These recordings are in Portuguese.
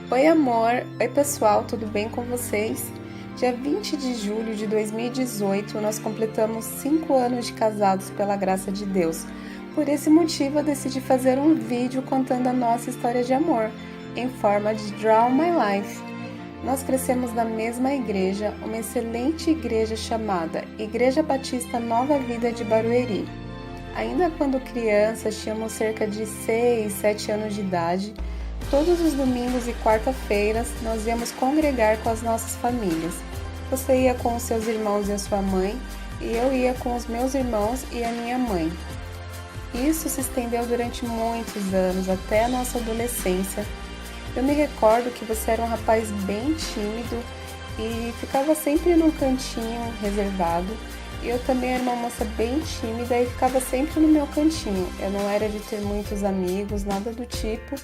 Oi, amor! Oi, pessoal, tudo bem com vocês? Dia 20 de julho de 2018, nós completamos 5 anos de casados pela graça de Deus. Por esse motivo, eu decidi fazer um vídeo contando a nossa história de amor, em forma de Draw My Life. Nós crescemos na mesma igreja, uma excelente igreja chamada Igreja Batista Nova Vida de Barueri. Ainda quando crianças, tínhamos cerca de 6, 7 anos de idade. Todos os domingos e quarta-feiras, nós íamos congregar com as nossas famílias. Você ia com os seus irmãos e a sua mãe, e eu ia com os meus irmãos e a minha mãe. Isso se estendeu durante muitos anos, até a nossa adolescência. Eu me recordo que você era um rapaz bem tímido e ficava sempre num cantinho reservado. E eu também era uma moça bem tímida e ficava sempre no meu cantinho. Eu não era de ter muitos amigos, nada do tipo.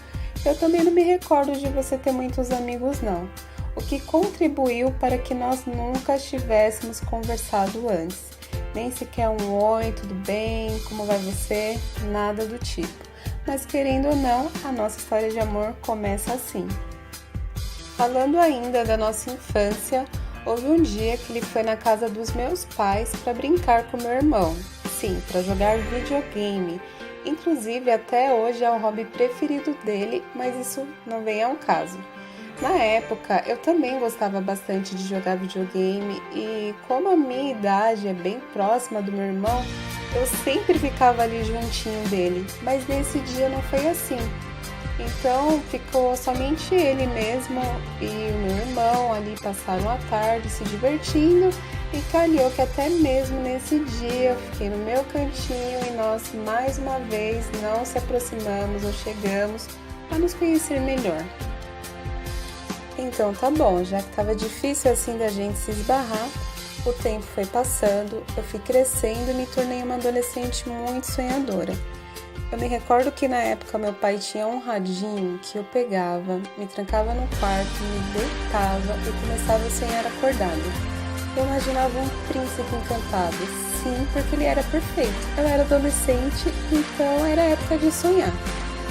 Eu também não me recordo de você ter muitos amigos, não. O que contribuiu para que nós nunca tivéssemos conversado antes. Nem sequer um oi, tudo bem, como vai você? Nada do tipo. Mas querendo ou não, a nossa história de amor começa assim. Falando ainda da nossa infância, houve um dia que ele foi na casa dos meus pais para brincar com meu irmão. Sim, para jogar videogame. Inclusive, até hoje é o hobby preferido dele, mas isso não vem ao caso. Na época, eu também gostava bastante de jogar videogame e como a minha idade é bem próxima do meu irmão, eu sempre ficava ali juntinho dele, mas nesse dia não foi assim. Então ficou somente ele mesmo e o meu irmão ali passaram a tarde se divertindo e calhou que até mesmo nesse dia eu fiquei no meu cantinho e nós mais uma vez não se aproximamos ou chegamos para nos conhecer melhor. Então tá bom, já que estava difícil assim da gente se esbarrar, o tempo foi passando, eu fui crescendo e me tornei uma adolescente muito sonhadora. Eu me recordo que na época meu pai tinha um radinho que eu pegava, me trancava no quarto, me deitava e começava a sonhar acordada. Eu imaginava um príncipe encantado, sim, porque ele era perfeito. Eu era adolescente, então era época de sonhar.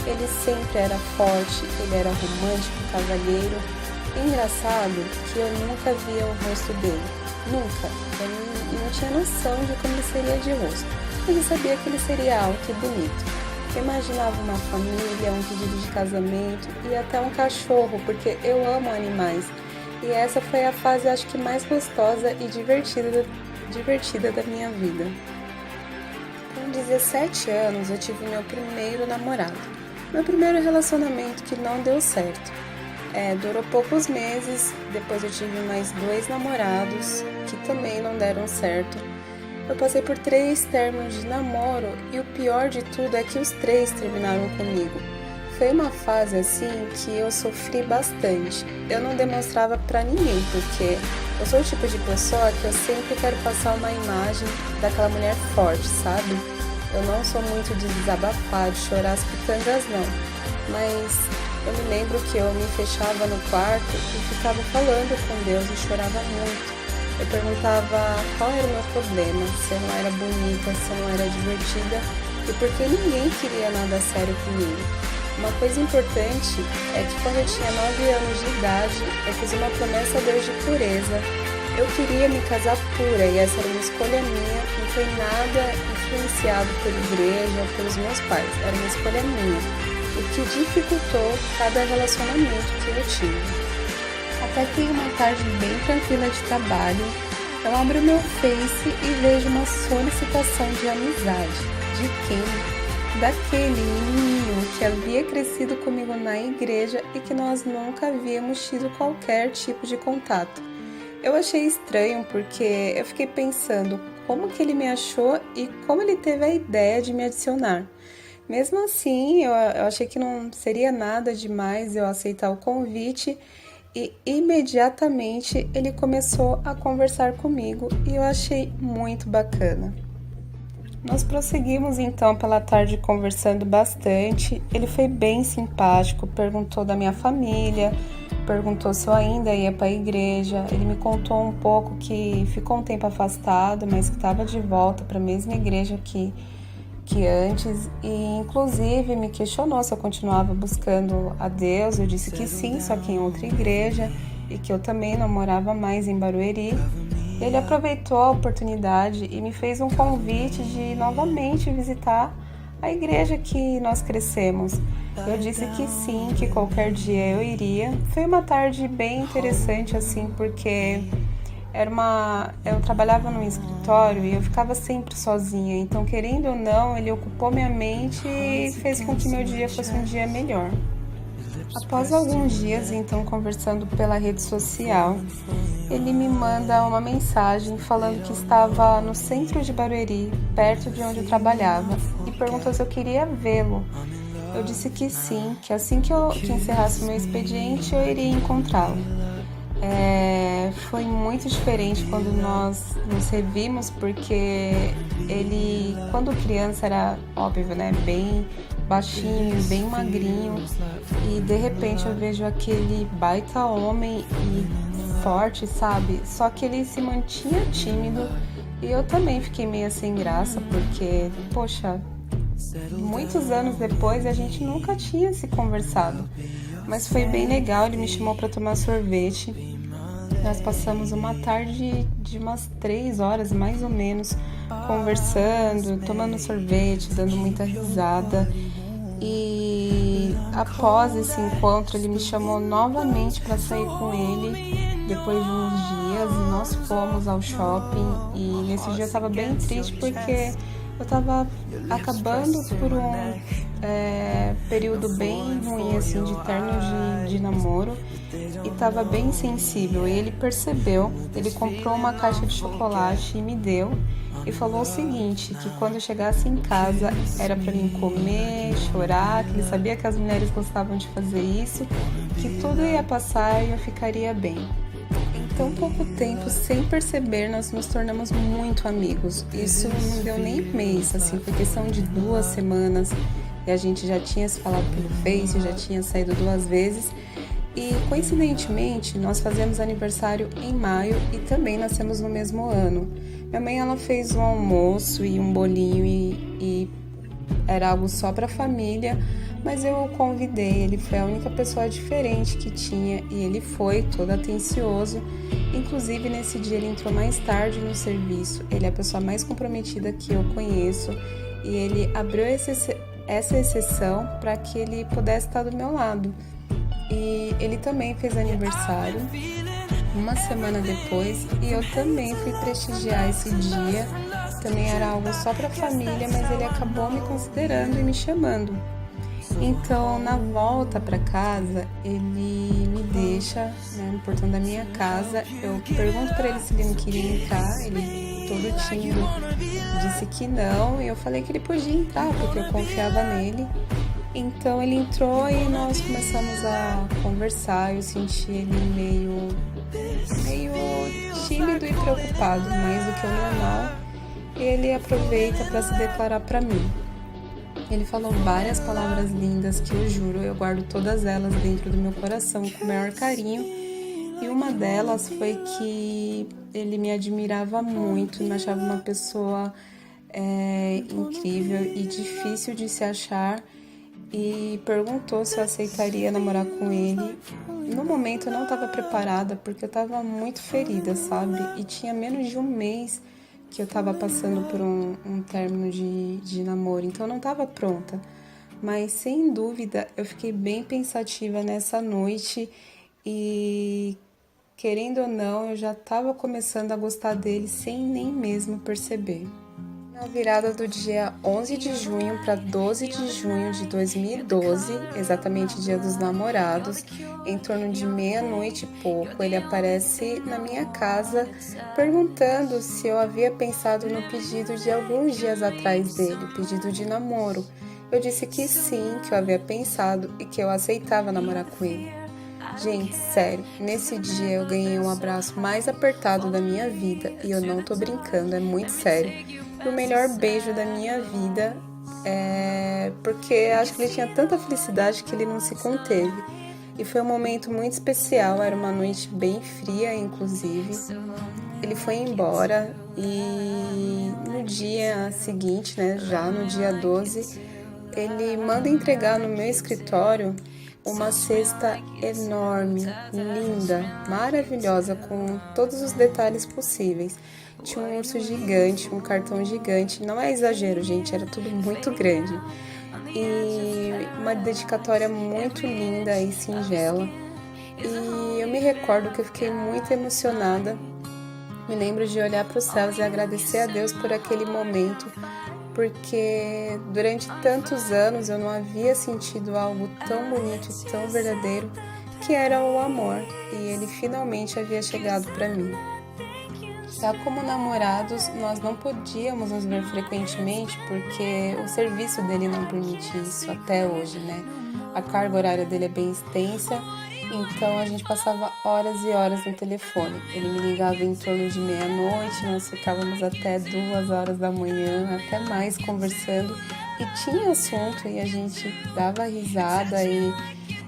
Ele sempre era forte, ele era romântico, cavalheiro. Engraçado que eu nunca via o rosto dele, nunca. Eu não tinha noção de como ele seria de rosto, mas eu sabia que ele seria alto e bonito. Eu imaginava uma família, um pedido de casamento e até um cachorro, porque eu amo animais. E essa foi a fase, acho que mais gostosa e divertida da minha vida. Com 17 anos, eu tive meu primeiro namorado. Meu primeiro relacionamento que não deu certo. Durou poucos meses, depois eu tive mais 2 namorados que também não deram certo. Eu passei por 3 términos de namoro e o pior de tudo é que os 3 terminaram comigo. Foi uma fase assim que eu sofri bastante. Eu não demonstrava pra ninguém, porque eu sou o tipo de pessoa que eu sempre quero passar uma imagem daquela mulher forte, sabe? Eu não sou muito de desabafar, de chorar as pitangas não, mas eu me lembro que eu me fechava no quarto e ficava falando com Deus e chorava muito. Eu perguntava qual era o meu problema, se eu não era bonita, se eu não era divertida e por que ninguém queria nada sério comigo. Uma coisa importante é que quando eu tinha 9 anos de idade, eu fiz uma promessa a Deus de pureza. Eu queria me casar pura e essa era uma escolha minha, não foi nada influenciado pela igreja ou pelos meus pais, era uma escolha minha, o que dificultou cada relacionamento que eu tive. Até que uma tarde bem tranquila de trabalho, eu abro meu Face e vejo uma solicitação de amizade. De quem? Daquele menino que havia crescido comigo na igreja e que nós nunca havíamos tido qualquer tipo de contato. Eu achei estranho porque eu fiquei pensando como que ele me achou e como ele teve a ideia de me adicionar. Mesmo assim, eu achei que não seria nada demais eu aceitar o convite e imediatamente ele começou a conversar comigo e eu achei muito bacana. Nós prosseguimos então pela tarde conversando bastante, ele foi bem simpático, perguntou da minha família, perguntou se eu ainda ia para a igreja, ele me contou um pouco que ficou um tempo afastado, mas que estava de volta para a mesma igreja que que antes e inclusive me questionou se eu continuava buscando a Deus. Eu disse que sim, só que em outra igreja, e que eu também não morava mais em Barueri. Ele aproveitou a oportunidade e me fez um convite de novamente visitar a igreja que nós crescemos. Eu disse que sim, que qualquer dia eu iria. Foi uma tarde bem interessante assim, porque eu trabalhava num escritório e eu ficava sempre sozinha, então querendo ou não, ele ocupou minha mente e fez com que meu dia fosse um dia melhor. Após alguns dias, então, conversando pela rede social, ele me manda uma mensagem falando que estava no centro de Barueri, perto de onde eu trabalhava, e perguntou se eu queria vê-lo. Eu disse que sim, que assim que encerrasse meu expediente, eu iria encontrá-lo. Foi muito diferente quando nós nos revimos, porque ele, quando criança, era óbvio, né? Bem baixinho, bem magrinho, e de repente eu vejo aquele baita homem e forte, sabe? Só que ele se mantinha tímido e eu também fiquei meio sem graça, porque, poxa, muitos anos depois a gente nunca tinha se conversado. Mas foi bem legal, ele me chamou para tomar sorvete. Nós passamos uma tarde de umas 3 horas, mais ou menos, conversando, tomando sorvete, dando muita risada. E após esse encontro, ele me chamou novamente para sair com ele, depois de uns dias, e nós fomos ao shopping. E nesse dia eu estava bem triste, porque eu estava acabando por um período bem ruim, assim, de término de namoro, e estava bem sensível. E ele percebeu, ele comprou uma caixa de chocolate e me deu, e falou o seguinte, que quando eu chegasse em casa era para mim comer, chorar, que ele sabia que as mulheres gostavam de fazer isso, que tudo ia passar e eu ficaria bem. Em tão pouco tempo, sem perceber, nós nos tornamos muito amigos. Isso não deu nem mês, assim, foi questão de 2 semanas, e a gente já tinha se falado pelo Face, já tinha saído 2 vezes. E coincidentemente, nós fazemos aniversário em maio e também nascemos no mesmo ano. Minha mãe, ela fez um almoço e um bolinho e era algo só para a família, mas eu o convidei. Ele foi a única pessoa diferente que tinha e ele foi todo atencioso. Inclusive, nesse dia ele entrou mais tarde no serviço. Ele é a pessoa mais comprometida que eu conheço e ele abriu essa exceção para que ele pudesse estar do meu lado. E ele também fez aniversário uma semana depois e eu também fui prestigiar esse dia. Também era algo só para a família, mas ele acabou me considerando e me chamando. Então, na volta para casa, ele me deixa, né, no portão da minha casa. Eu pergunto para ele se ele não queria entrar, ele todo tímido disse que não, e eu falei que ele podia entrar porque eu confiava nele. Então ele entrou e nós começamos a conversar. Eu senti ele meio tímido e preocupado, mais do que o normal. Ele aproveita para se declarar para mim. Ele falou várias palavras lindas que eu juro, eu guardo todas elas dentro do meu coração com o maior carinho. E uma delas foi que ele me admirava muito, me achava uma pessoa incrível e difícil de se achar. E perguntou se eu aceitaria namorar com ele. No momento eu não estava preparada, porque eu estava muito ferida, sabe? E tinha menos de um mês que eu estava passando por um término de namoro, então eu não estava pronta. Mas sem dúvida eu fiquei bem pensativa nessa noite e, querendo ou não, eu já estava começando a gostar dele sem nem mesmo perceber. Na virada do dia 11 de junho para 12 de junho de 2012, exatamente dia dos namorados, em torno de meia-noite e pouco, ele aparece na minha casa perguntando se eu havia pensado no pedido de alguns dias atrás dele, pedido de namoro. Eu disse que sim, que eu havia pensado e que eu aceitava namorar com ele. Gente, sério, nesse dia eu ganhei um abraço mais apertado da minha vida e eu não tô brincando, é muito sério. E o melhor beijo da minha vida, porque acho que ele tinha tanta felicidade que ele não se conteve. E foi um momento muito especial, era uma noite bem fria, inclusive. Ele foi embora E no dia seguinte, né, já no dia 12, ele manda entregar no meu escritório uma cesta enorme, linda, maravilhosa, com todos os detalhes possíveis. Tinha um urso gigante, um cartão gigante, não é exagero, gente, era tudo muito grande. E uma dedicatória muito linda e singela. E eu me recordo que eu fiquei muito emocionada. Me lembro de olhar para os céus e agradecer a Deus por aquele momento, porque durante tantos anos eu não havia sentido algo tão bonito e tão verdadeiro, que era o amor, e ele finalmente havia chegado para mim. Já como namorados, nós não podíamos nos ver frequentemente porque o serviço dele não permite isso até hoje, né? A carga horária dele é bem extensa, então a gente passava horas e horas no telefone. Ele me ligava em torno de meia-noite, nós ficávamos até 2 horas da manhã, até mais conversando, e tinha assunto e a gente dava risada e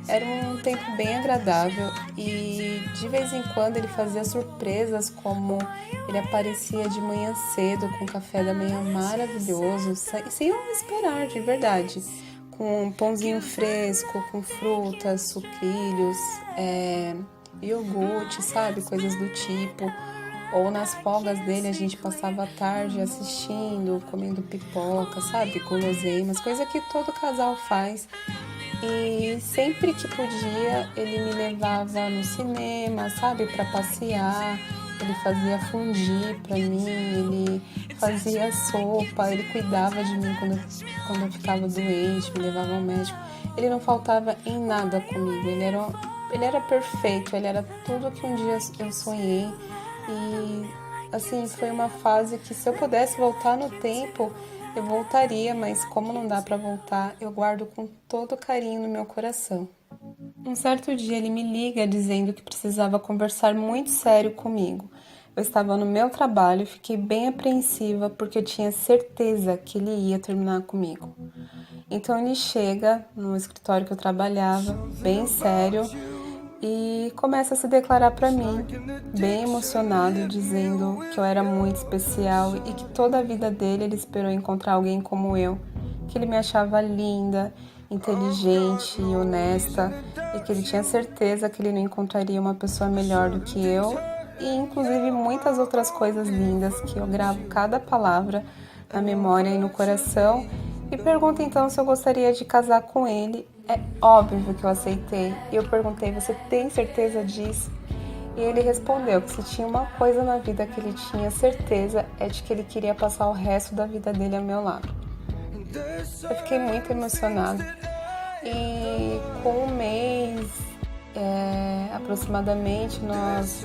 era um tempo bem agradável. E de vez em quando ele fazia surpresas, como ele aparecia de manhã cedo com café da manhã maravilhoso, sem eu esperar, de verdade, com um pãozinho fresco, com frutas, sucrilhos, iogurte, sabe? Coisas do tipo. Ou nas folgas dele a gente passava a tarde assistindo, comendo pipoca, sabe? Guloseimas, coisa que todo casal faz. E sempre que podia ele me levava no cinema, sabe? Para passear. Ele fazia fondue para mim, ele fazia sopa, ele cuidava de mim quando eu ficava doente, me levava ao médico. Ele não faltava em nada comigo, ele era perfeito, ele era tudo que um dia eu sonhei. E assim, foi uma fase que se eu pudesse voltar no tempo, eu voltaria, mas como não dá para voltar, eu guardo com todo carinho no meu coração. Um certo dia ele me liga dizendo que precisava conversar muito sério comigo. Eu estava no meu trabalho e fiquei bem apreensiva porque eu tinha certeza que ele ia terminar comigo. Então ele chega no escritório que eu trabalhava, bem sério, e começa a se declarar para mim, bem emocionado, dizendo que eu era muito especial e que toda a vida dele ele esperou encontrar alguém como eu, que ele me achava linda, inteligente e honesta, e que ele tinha certeza que ele não encontraria uma pessoa melhor do que eu, e inclusive muitas outras coisas lindas que eu gravo cada palavra na memória e no coração. E pergunta então se eu gostaria de casar com ele. É óbvio que eu aceitei. E eu perguntei, você tem certeza disso? E ele respondeu que se tinha uma coisa na vida que ele tinha certeza é de que ele queria passar o resto da vida dele ao meu lado. Eu fiquei muito emocionada. E com um mês aproximadamente nós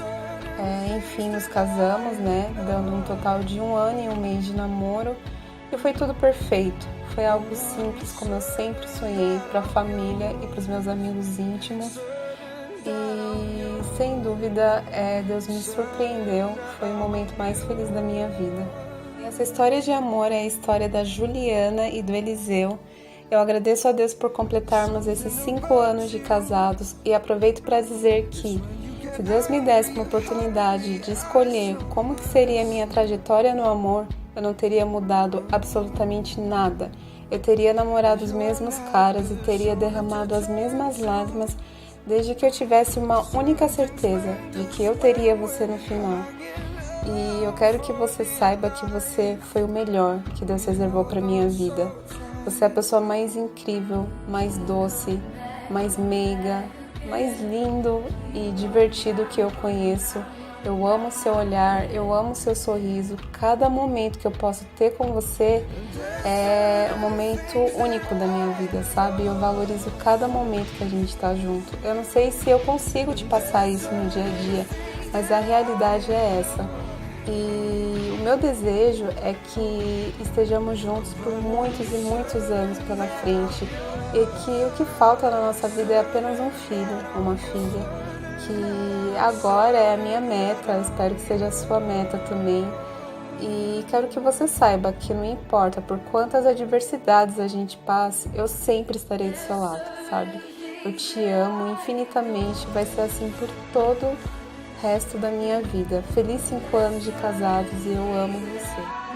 enfim nos casamos, né? Dando um total de 1 ano e 1 mês de namoro. E foi tudo perfeito. Foi algo simples, como eu sempre sonhei, para a família e para os meus amigos íntimos. E sem dúvida, Deus me surpreendeu. Foi o momento mais feliz da minha vida. E essa história de amor é a história da Juliana e do Eliseu. Eu agradeço a Deus por completarmos esses 5 anos de casados e aproveito para dizer que, se Deus me desse uma oportunidade de escolher como que seria a minha trajetória no amor, eu não teria mudado absolutamente nada. Eu teria namorado os mesmos caras e teria derramado as mesmas lágrimas desde que eu tivesse uma única certeza de que eu teria você no final. E eu quero que você saiba que você foi o melhor que Deus reservou para minha vida. Você é a pessoa mais incrível, mais doce, mais meiga, mais lindo e divertido que eu conheço. Eu amo seu olhar, eu amo seu sorriso. Cada momento que eu posso ter com você é um momento único da minha vida, sabe? Eu valorizo cada momento que a gente tá junto. Eu não sei se eu consigo te passar isso no dia a dia, mas a realidade é essa. E o meu desejo é que estejamos juntos por muitos e muitos anos pela frente e que o que falta na nossa vida é apenas um filho, uma filha, que agora é a minha meta, espero que seja a sua meta também. E quero que você saiba que não importa por quantas adversidades a gente passe, eu sempre estarei do seu lado, sabe? Eu te amo infinitamente, vai ser assim por resto da minha vida. Feliz 5 anos de casados e eu amo você.